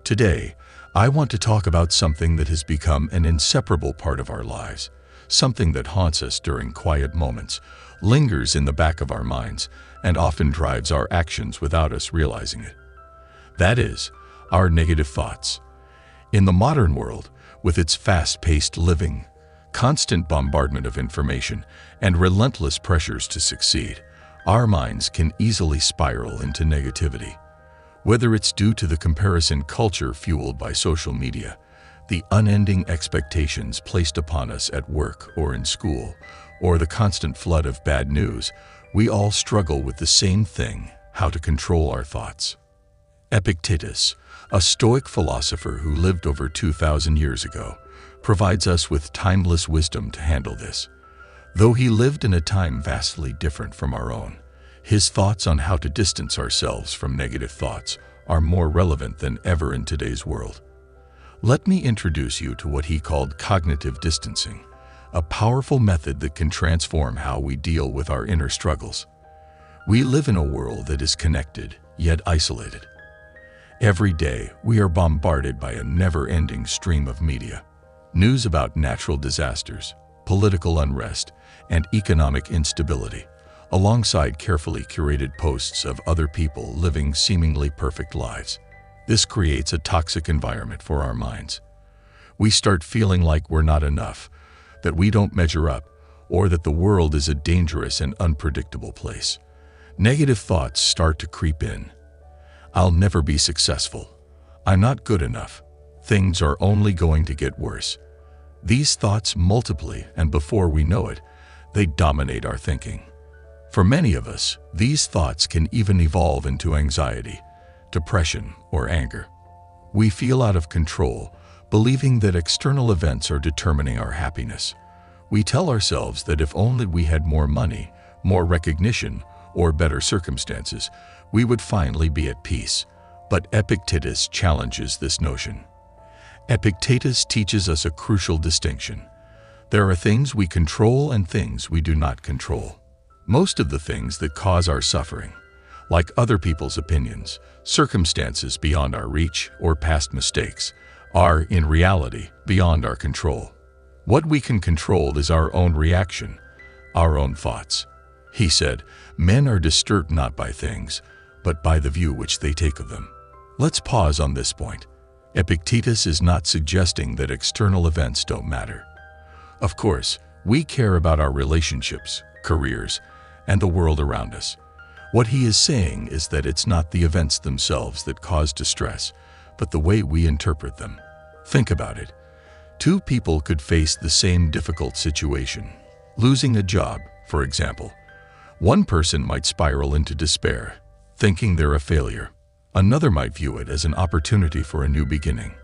Today, I want to talk about something that has become an inseparable part of our lives, something that haunts us during quiet moments, lingers in the back of our minds, and often drives our actions without us realizing it. That is, our negative thoughts. In the modern world, with its fast-paced living, constant bombardment of information, and relentless pressures to succeed, our minds can easily spiral into negativity. Whether it's due to the comparison culture fueled by social media, the unending expectations placed upon us at work or in school, or the constant flood of bad news, we all struggle with the same thing: how to control our thoughts. Epictetus, a Stoic philosopher who lived over 2,000 years ago, provides us with timeless wisdom to handle this. Though he lived in a time vastly different from our own, his thoughts on how to distance ourselves from negative thoughts are more relevant than ever in today's world. Let me introduce you to what he called cognitive distancing, a powerful method that can transform how we deal with our inner struggles. We live in a world that is connected, yet isolated. Every day, we are bombarded by a never-ending stream of media. News about natural disasters, political unrest, and economic instability, alongside carefully curated posts of other people living seemingly perfect lives. This creates a toxic environment for our minds. We start feeling like we're not enough, that we don't measure up, or that the world is a dangerous and unpredictable place. Negative thoughts start to creep in. I'll never be successful. I'm not good enough. Things are only going to get worse. These thoughts multiply, and before we know it, they dominate our thinking. For many of us, these thoughts can even evolve into anxiety, depression, or anger. We feel out of control, believing that external events are determining our happiness. We tell ourselves that if only we had more money, more recognition, or better circumstances, we would finally be at peace. But Epictetus challenges this notion. Epictetus teaches us a crucial distinction. There are things we control and things we do not control. Most of the things that cause our suffering, like other people's opinions, circumstances beyond our reach, or past mistakes, are, in reality, beyond our control. What we can control is our own reaction, our own thoughts. He said, "Men are disturbed not by things, but by the view which they take of them." Let's pause on this point. Epictetus is not suggesting that external events don't matter. Of course, we care about our relationships, careers, and the world around us. What he is saying is that it's not the events themselves that cause distress, but the way we interpret them. Think about it. Two people could face the same difficult situation. Losing a job, for example. One person might spiral into despair, thinking they're a failure. Another might view it as an opportunity for a new beginning.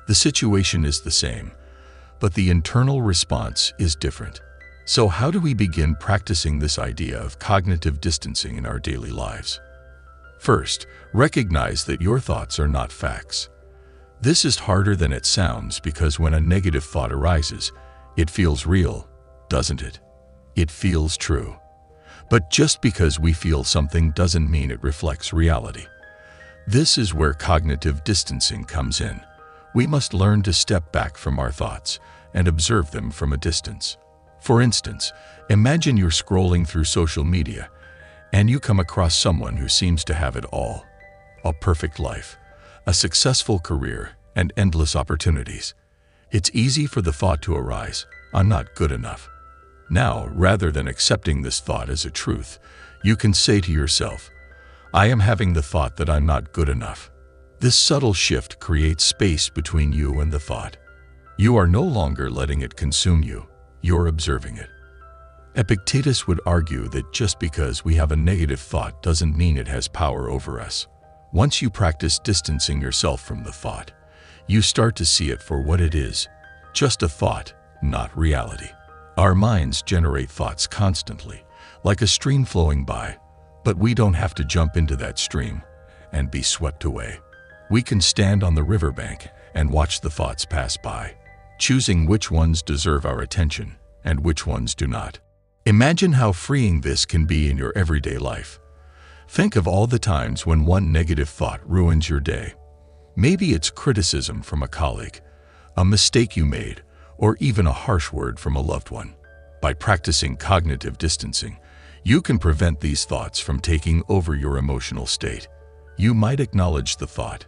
The situation is the same, but the internal response is different. So how do we begin practicing this idea of cognitive distancing in our daily lives? First, recognize that your thoughts are not facts. This is harder than it sounds because when a negative thought arises, it feels real, doesn't it? It feels true. But just because we feel something doesn't mean it reflects reality. This is where cognitive distancing comes in. We must learn to step back from our thoughts and observe them from a distance. For instance, imagine you're scrolling through social media and you come across someone who seems to have it all. A perfect life, a successful career, and endless opportunities. It's easy for the thought to arise, "I'm not good enough." Now, rather than accepting this thought as a truth, you can say to yourself, "I am having the thought that I'm not good enough." This subtle shift creates space between you and the thought. You are no longer letting it consume you, you're observing it. Epictetus would argue that just because we have a negative thought doesn't mean it has power over us. Once you practice distancing yourself from the thought, you start to see it for what it is, just a thought, not reality. Our minds generate thoughts constantly, like a stream flowing by, but we don't have to jump into that stream and be swept away. We can stand on the riverbank and watch the thoughts pass by, choosing which ones deserve our attention and which ones do not. Imagine how freeing this can be in your everyday life. Think of all the times when one negative thought ruins your day. Maybe it's criticism from a colleague, a mistake you made, or even a harsh word from a loved one. By practicing cognitive distancing, you can prevent these thoughts from taking over your emotional state. You might acknowledge the thought,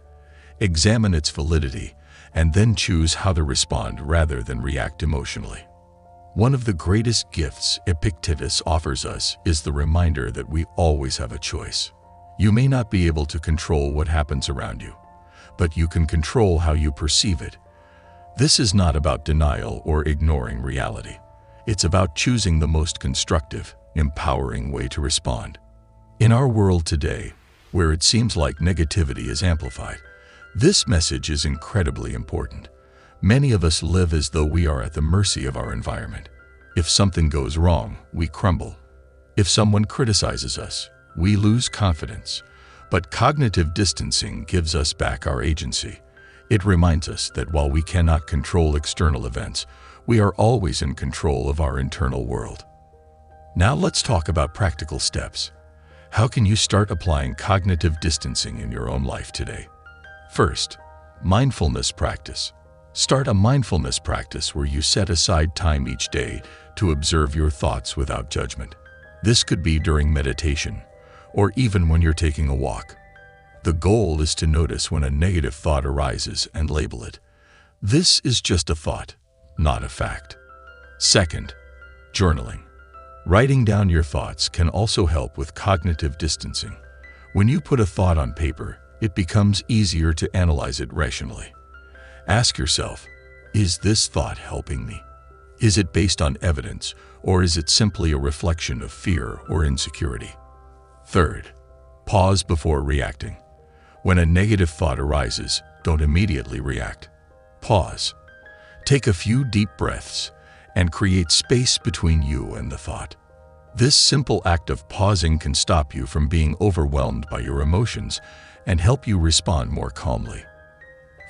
examine its validity, and then choose how to respond rather than react emotionally. One of the greatest gifts Epictetus offers us is the reminder that we always have a choice. You may not be able to control what happens around you, but you can control how you perceive it. This is not about denial or ignoring reality. It's about choosing the most constructive, empowering way to respond. In our world today, where it seems like negativity is amplified, this message is incredibly important. Many of us live as though we are at the mercy of our environment. If something goes wrong, we crumble. If someone criticizes us, we lose confidence. But cognitive distancing gives us back our agency. It reminds us that while we cannot control external events, we are always in control of our internal world. Now let's talk about practical steps. How can you start applying cognitive distancing in your own life today? First, mindfulness practice. Start a mindfulness practice where you set aside time each day to observe your thoughts without judgment. This could be during meditation, or even when you're taking a walk. The goal is to notice when a negative thought arises and label it. This is just a thought, not a fact. Second, journaling. Writing down your thoughts can also help with cognitive distancing. When you put a thought on paper, it becomes easier to analyze it rationally. Ask yourself, is this thought helping me? Is it based on evidence, or is it simply a reflection of fear or insecurity? Third, pause before reacting. When a negative thought arises, don't immediately react. Pause. Take a few deep breaths and create space between you and the thought. This simple act of pausing can stop you from being overwhelmed by your emotions and help you respond more calmly.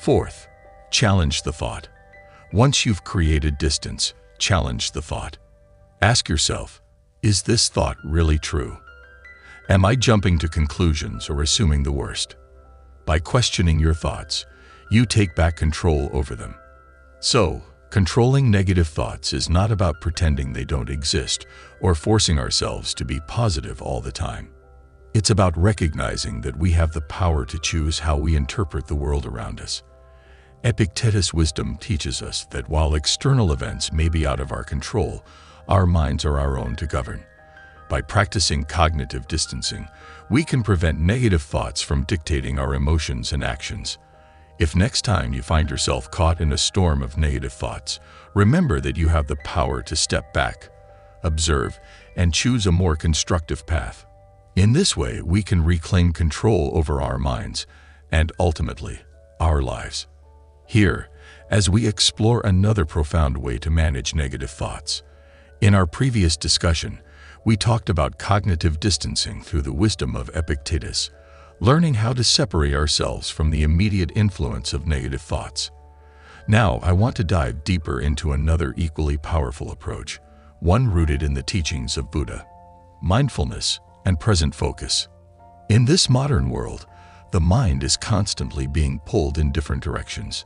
Fourth, challenge the thought. Once you've created distance, challenge the thought. Ask yourself, is this thought really true? Am I jumping to conclusions or assuming the worst? By questioning your thoughts, you take back control over them. So, controlling negative thoughts is not about pretending they don't exist or forcing ourselves to be positive all the time. It's about recognizing that we have the power to choose how we interpret the world around us. Epictetus' wisdom teaches us that while external events may be out of our control, our minds are our own to govern. By practicing cognitive distancing, we can prevent negative thoughts from dictating our emotions and actions. If next time you find yourself caught in a storm of negative thoughts, remember that you have the power to step back, observe, and choose a more constructive path. In this way, we can reclaim control over our minds and, ultimately, our lives. Here, as we explore another profound way to manage negative thoughts. In our previous discussion, we talked about cognitive distancing through the wisdom of Epictetus, learning how to separate ourselves from the immediate influence of negative thoughts. Now, I want to dive deeper into another equally powerful approach, one rooted in the teachings of Buddha: mindfulness and present focus. In this modern world, the mind is constantly being pulled in different directions.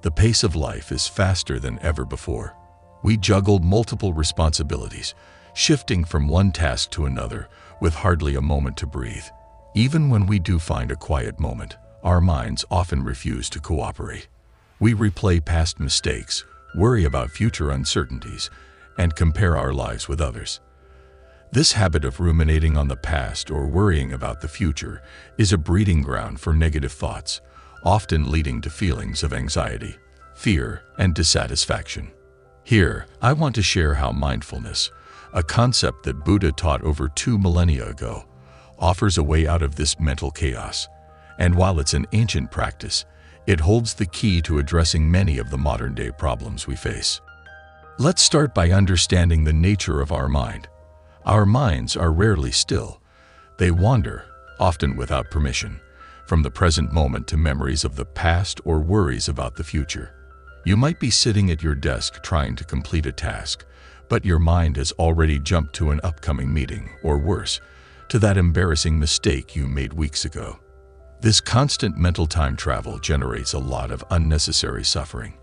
The pace of life is faster than ever before. We juggle multiple responsibilities, shifting from one task to another with hardly a moment to breathe. Even when we do find a quiet moment, our minds often refuse to cooperate. We replay past mistakes, worry about future uncertainties, and compare our lives with others. This habit of ruminating on the past or worrying about the future is a breeding ground for negative thoughts, often leading to feelings of anxiety, fear, and dissatisfaction. Here, I want to share how mindfulness, a concept that Buddha taught over 2 millennia ago, offers a way out of this mental chaos. And while it's an ancient practice, it holds the key to addressing many of the modern-day problems we face. Let's start by understanding the nature of our mind. Our minds are rarely still. They wander, often without permission, from the present moment to memories of the past or worries about the future. You might be sitting at your desk trying to complete a task, but your mind has already jumped to an upcoming meeting, or worse, to that embarrassing mistake you made weeks ago. This constant mental time travel generates a lot of unnecessary suffering.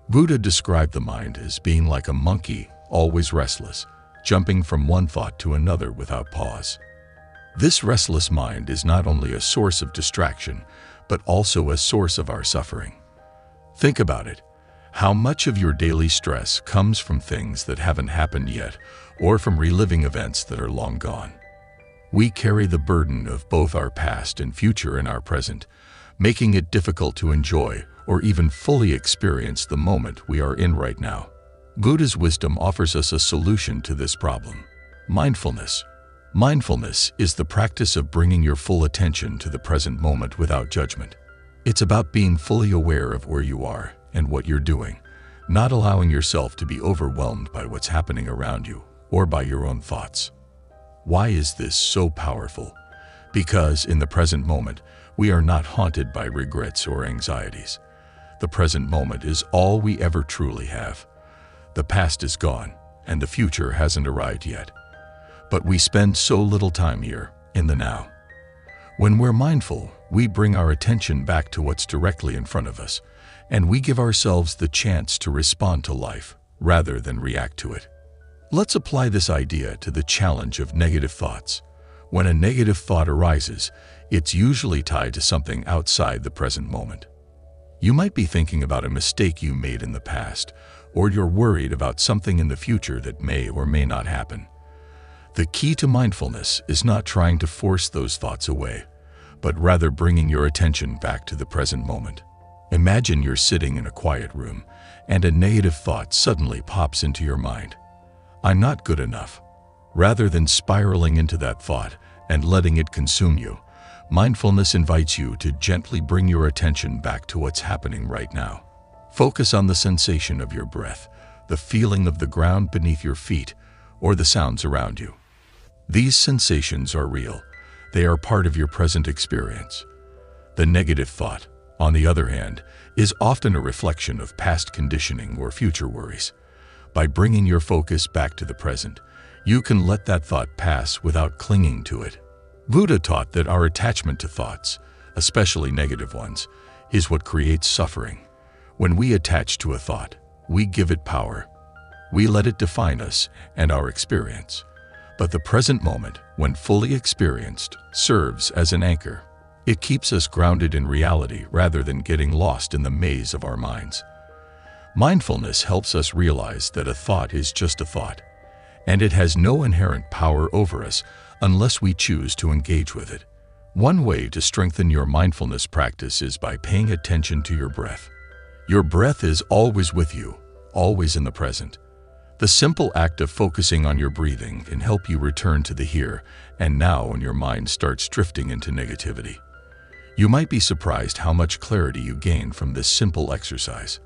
Buddha described the mind as being like a monkey, always restless, jumping from one thought to another without pause. This restless mind is not only a source of distraction, but also a source of our suffering. Think about it. How much of your daily stress comes from things that haven't happened yet, or from reliving events that are long gone? We carry the burden of both our past and future in our present, making it difficult to enjoy or even fully experience the moment we are in right now. Buddha's wisdom offers us a solution to this problem: mindfulness. Mindfulness is the practice of bringing your full attention to the present moment without judgment. It's about being fully aware of where you are and what you're doing, not allowing yourself to be overwhelmed by what's happening around you or by your own thoughts. Why is this so powerful? Because in the present moment, we are not haunted by regrets or anxieties. The present moment is all we ever truly have. The past is gone, and the future hasn't arrived yet. But we spend so little time here, in the now. When we're mindful, we bring our attention back to what's directly in front of us, and we give ourselves the chance to respond to life rather than react to it. Let's apply this idea to the challenge of negative thoughts. When a negative thought arises, it's usually tied to something outside the present moment. You might be thinking about a mistake you made in the past, or you're worried about something in the future that may or may not happen. The key to mindfulness is not trying to force those thoughts away, but rather bringing your attention back to the present moment. Imagine you're sitting in a quiet room, and a negative thought suddenly pops into your mind. I'm not good enough. Rather than spiraling into that thought and letting it consume you, mindfulness invites you to gently bring your attention back to what's happening right now. Focus on the sensation of your breath, the feeling of the ground beneath your feet, or the sounds around you. These sensations are real. They are part of your present experience. The negative thought, on the other hand, is often a reflection of past conditioning or future worries. By bringing your focus back to the present, you can let that thought pass without clinging to it. Buddha taught that our attachment to thoughts, especially negative ones, is what creates suffering. When we attach to a thought, we give it power. We let it define us and our experience. But the present moment, when fully experienced, serves as an anchor. It keeps us grounded in reality rather than getting lost in the maze of our minds. Mindfulness helps us realize that a thought is just a thought, and it has no inherent power over us unless we choose to engage with it. One way to strengthen your mindfulness practice is by paying attention to your breath. Your breath is always with you, always in the present. The simple act of focusing on your breathing can help you return to the here and now when your mind starts drifting into negativity. You might be surprised how much clarity you gain from this simple exercise.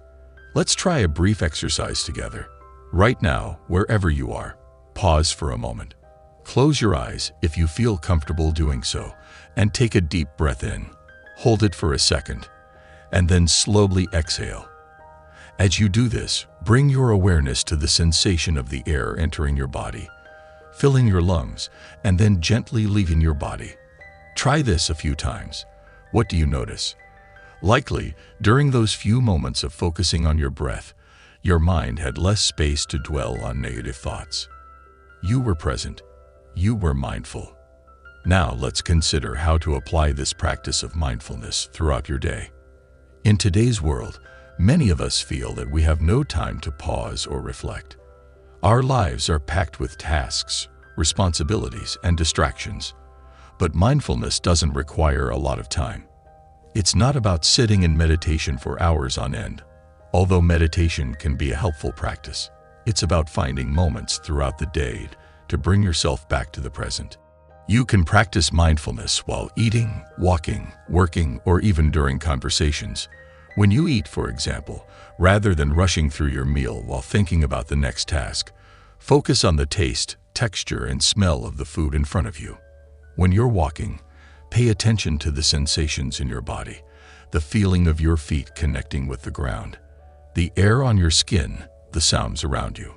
Let's try a brief exercise together. Right now, wherever you are, pause for a moment. Close your eyes if you feel comfortable doing so, and take a deep breath in. Hold it for a second, and then slowly exhale. As you do this, bring your awareness to the sensation of the air entering your body, filling your lungs, and then gently leaving your body. Try this a few times. What do you notice? Likely, during those few moments of focusing on your breath, your mind had less space to dwell on negative thoughts. You were present. You were mindful. Now let's consider how to apply this practice of mindfulness throughout your day. In today's world, many of us feel that we have no time to pause or reflect. Our lives are packed with tasks, responsibilities, and distractions. But mindfulness doesn't require a lot of time. It's not about sitting in meditation for hours on end. Although meditation can be a helpful practice, it's about finding moments throughout the day to bring yourself back to the present. You can practice mindfulness while eating, walking, working, or even during conversations. When you eat, for example, rather than rushing through your meal while thinking about the next task, focus on the taste, texture, and smell of the food in front of you. When you're walking, pay attention to the sensations in your body, the feeling of your feet connecting with the ground, the air on your skin, the sounds around you.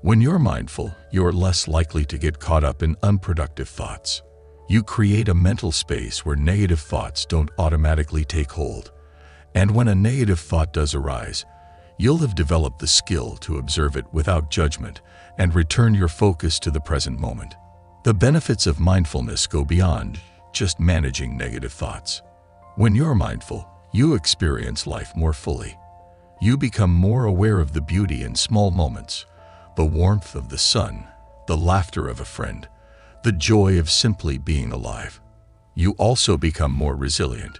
When you're mindful, you're less likely to get caught up in unproductive thoughts. You create a mental space where negative thoughts don't automatically take hold. And when a negative thought does arise, you'll have developed the skill to observe it without judgment and return your focus to the present moment. The benefits of mindfulness go beyond just managing negative thoughts. When you're mindful, you experience life more fully. You become more aware of the beauty in small moments, the warmth of the sun, the laughter of a friend, the joy of simply being alive. You also become more resilient.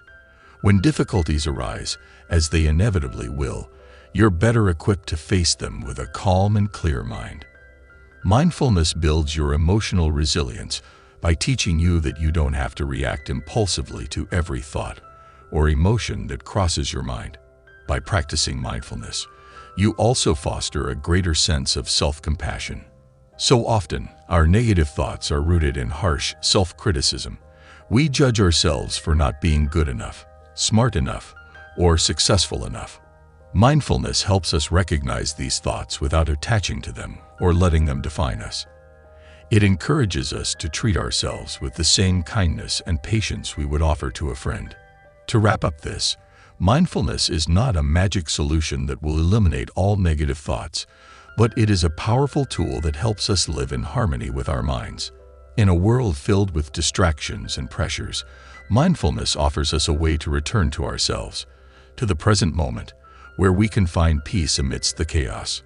When difficulties arise, as they inevitably will, you're better equipped to face them with a calm and clear mind. Mindfulness builds your emotional resilience by teaching you that you don't have to react impulsively to every thought or emotion that crosses your mind. By practicing mindfulness, you also foster a greater sense of self-compassion. So often, our negative thoughts are rooted in harsh self-criticism. We judge ourselves for not being good enough, smart enough, or successful enough. Mindfulness helps us recognize these thoughts without attaching to them or letting them define us. It encourages us to treat ourselves with the same kindness and patience we would offer to a friend. To wrap up this, mindfulness is not a magic solution that will eliminate all negative thoughts, but it is a powerful tool that helps us live in harmony with our minds. In a world filled with distractions and pressures, mindfulness offers us a way to return to ourselves, to the present moment, where we can find peace amidst the chaos.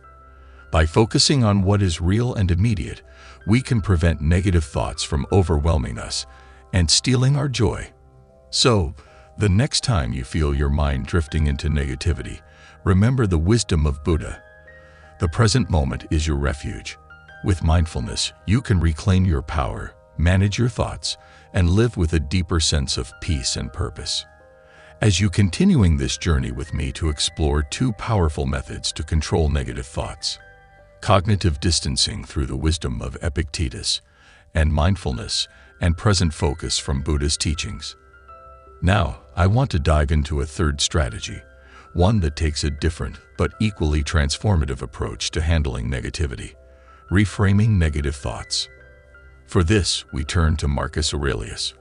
By focusing on what is real and immediate, we can prevent negative thoughts from overwhelming us and stealing our joy. So, the next time you feel your mind drifting into negativity, remember the wisdom of Buddha. The present moment is your refuge. With mindfulness, you can reclaim your power, manage your thoughts, and live with a deeper sense of peace and purpose. As you continuing this journey with me to explore two powerful methods to control negative thoughts: cognitive distancing through the wisdom of Epictetus, and mindfulness and present focus from Buddha's teachings. Now, I want to dive into a third strategy, one that takes a different but equally transformative approach to handling negativity: reframing negative thoughts. For this, we turn to Marcus Aurelius,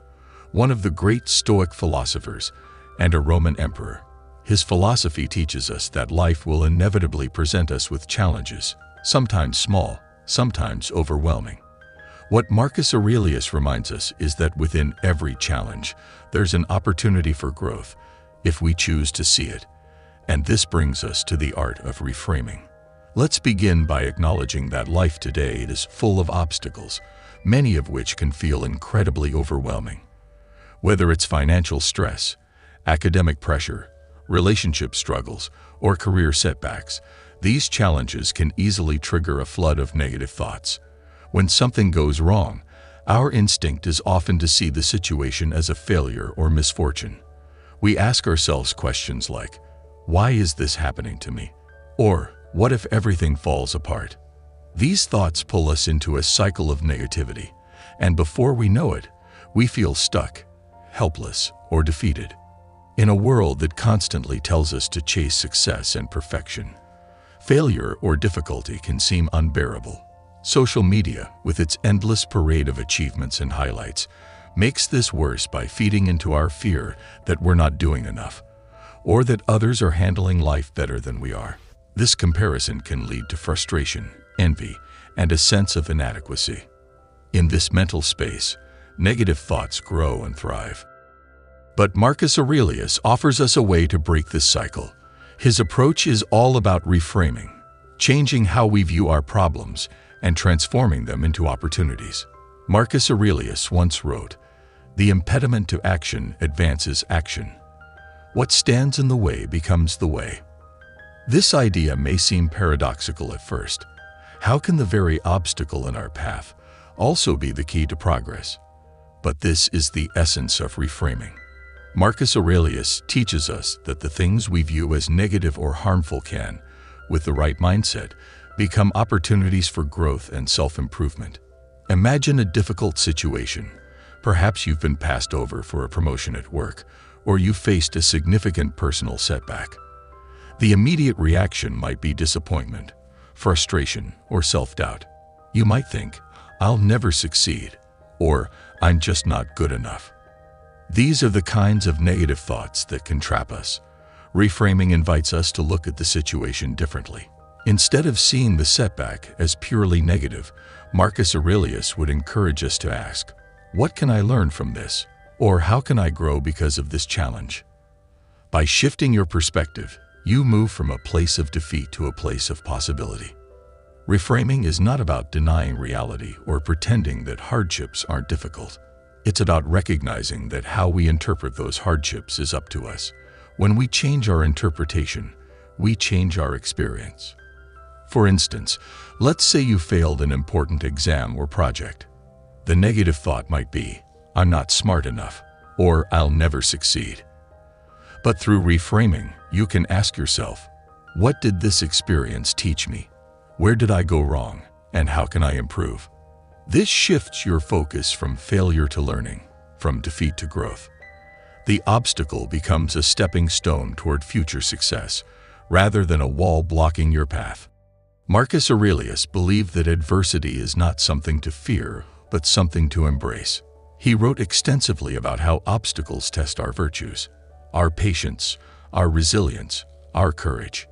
one of the great Stoic philosophers and a Roman emperor. His philosophy teaches us that life will inevitably present us with challenges, sometimes small, sometimes overwhelming. What Marcus Aurelius reminds us is that within every challenge, there's an opportunity for growth, if we choose to see it. And this brings us to the art of reframing. Let's begin by acknowledging that life today is full of obstacles, many of which can feel incredibly overwhelming. Whether it's financial stress, academic pressure, relationship struggles, or career setbacks, these challenges can easily trigger a flood of negative thoughts. When something goes wrong, our instinct is often to see the situation as a failure or misfortune. We ask ourselves questions like, "Why is this happening to me?" Or, "What if everything falls apart?" These thoughts pull us into a cycle of negativity, and before we know it, we feel stuck, helpless, or defeated. In a world that constantly tells us to chase success and perfection, failure or difficulty can seem unbearable. Social media, with its endless parade of achievements and highlights, makes this worse by feeding into our fear that we're not doing enough, or that others are handling life better than we are. This comparison can lead to frustration, envy, and a sense of inadequacy. In this mental space, negative thoughts grow and thrive. But Marcus Aurelius offers us a way to break this cycle. His approach is all about reframing, changing how we view our problems and transforming them into opportunities. Marcus Aurelius once wrote, "The impediment to action advances action. What stands in the way becomes the way." This idea may seem paradoxical at first. How can the very obstacle in our path also be the key to progress? But this is the essence of reframing. Marcus Aurelius teaches us that the things we view as negative or harmful can, with the right mindset, become opportunities for growth and self-improvement. Imagine a difficult situation. Perhaps you've been passed over for a promotion at work, or you faced a significant personal setback. The immediate reaction might be disappointment, frustration, or self-doubt. You might think, "I'll never succeed," or I'm just not good enough. These are the kinds of negative thoughts that can trap us. Reframing invites us to look at the situation differently. Instead of seeing the setback as purely negative, Marcus Aurelius would encourage us to ask, what can I learn from this? Or how can I grow because of this challenge? By shifting your perspective, you move from a place of defeat to a place of possibility. Reframing is not about denying reality or pretending that hardships aren't difficult. It's about recognizing that how we interpret those hardships is up to us. When we change our interpretation, we change our experience. For instance, let's say you failed an important exam or project. The negative thought might be, I'm not smart enough, or I'll never succeed. But through reframing, you can ask yourself, what did this experience teach me? Where did I go wrong, and how can I improve? This shifts your focus from failure to learning, from defeat to growth. The obstacle becomes a stepping stone toward future success, rather than a wall blocking your path. Marcus Aurelius believed that adversity is not something to fear, but something to embrace. He wrote extensively about how obstacles test our virtues, our patience, our resilience, our courage.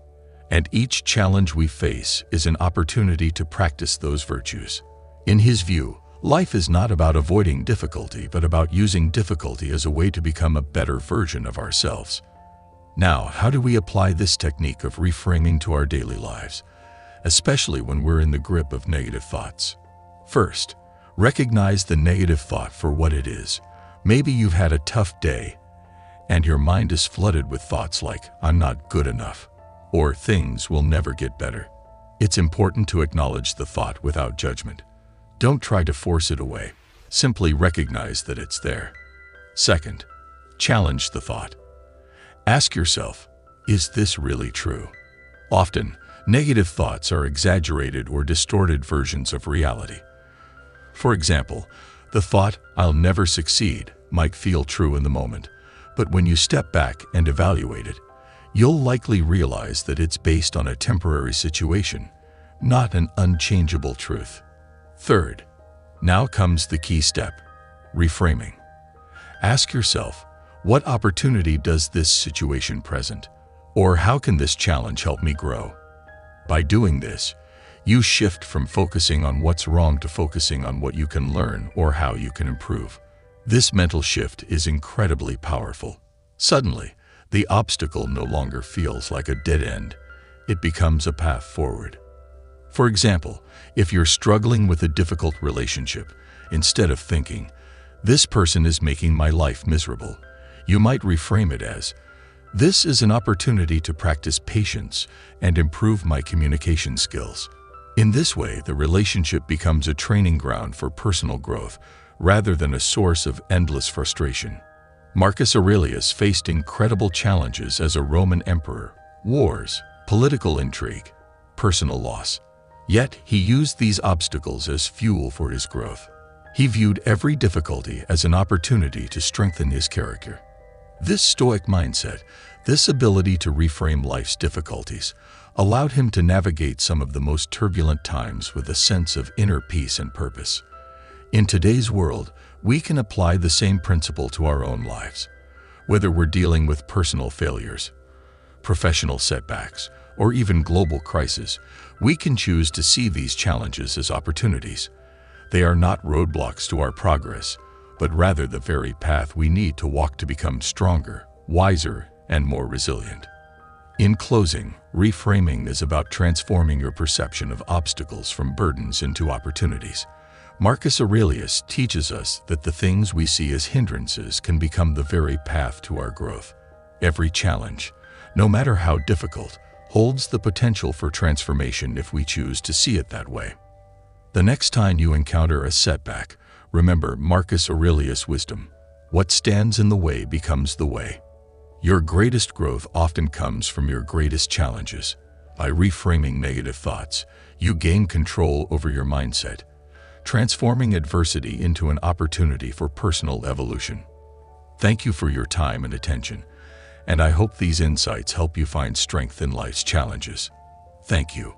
And each challenge we face is an opportunity to practice those virtues. In his view, life is not about avoiding difficulty, but about using difficulty as a way to become a better version of ourselves. Now, how do we apply this technique of reframing to our daily lives, especially when we're in the grip of negative thoughts? First, recognize the negative thought for what it is. Maybe you've had a tough day, and your mind is flooded with thoughts like, I'm not good enough, or things will never get better. It's important to acknowledge the thought without judgment. Don't try to force it away. Simply recognize that it's there. Second, challenge the thought. Ask yourself, is this really true? Often, negative thoughts are exaggerated or distorted versions of reality. For example, the thought, I'll never succeed, might feel true in the moment, but when you step back and evaluate it, you'll likely realize that it's based on a temporary situation, not an unchangeable truth. Third, now comes the key step, reframing. Ask yourself, what opportunity does this situation present? Or how can this challenge help me grow? By doing this, you shift from focusing on what's wrong to focusing on what you can learn or how you can improve. This mental shift is incredibly powerful. Suddenly, the obstacle no longer feels like a dead end. It becomes a path forward. For example, if you're struggling with a difficult relationship, instead of thinking, this person is making my life miserable, you might reframe it as, this is an opportunity to practice patience and improve my communication skills. In this way, the relationship becomes a training ground for personal growth rather than a source of endless frustration. Marcus Aurelius faced incredible challenges as a Roman emperor: wars, political intrigue, personal loss. Yet, he used these obstacles as fuel for his growth. He viewed every difficulty as an opportunity to strengthen his character. This Stoic mindset, this ability to reframe life's difficulties, allowed him to navigate some of the most turbulent times with a sense of inner peace and purpose. In today's world, we can apply the same principle to our own lives. Whether we're dealing with personal failures, professional setbacks, or even global crises, we can choose to see these challenges as opportunities. They are not roadblocks to our progress, but rather the very path we need to walk to become stronger, wiser, and more resilient. In closing, reframing is about transforming your perception of obstacles from burdens into opportunities. Marcus Aurelius teaches us that the things we see as hindrances can become the very path to our growth. Every challenge, no matter how difficult, holds the potential for transformation if we choose to see it that way. The next time you encounter a setback, remember Marcus Aurelius' wisdom: what stands in the way becomes the way. Your greatest growth often comes from your greatest challenges. By reframing negative thoughts, you gain control over your mindset, transforming adversity into an opportunity for personal evolution. Thank you for your time and attention, and I hope these insights help you find strength in life's challenges. Thank you.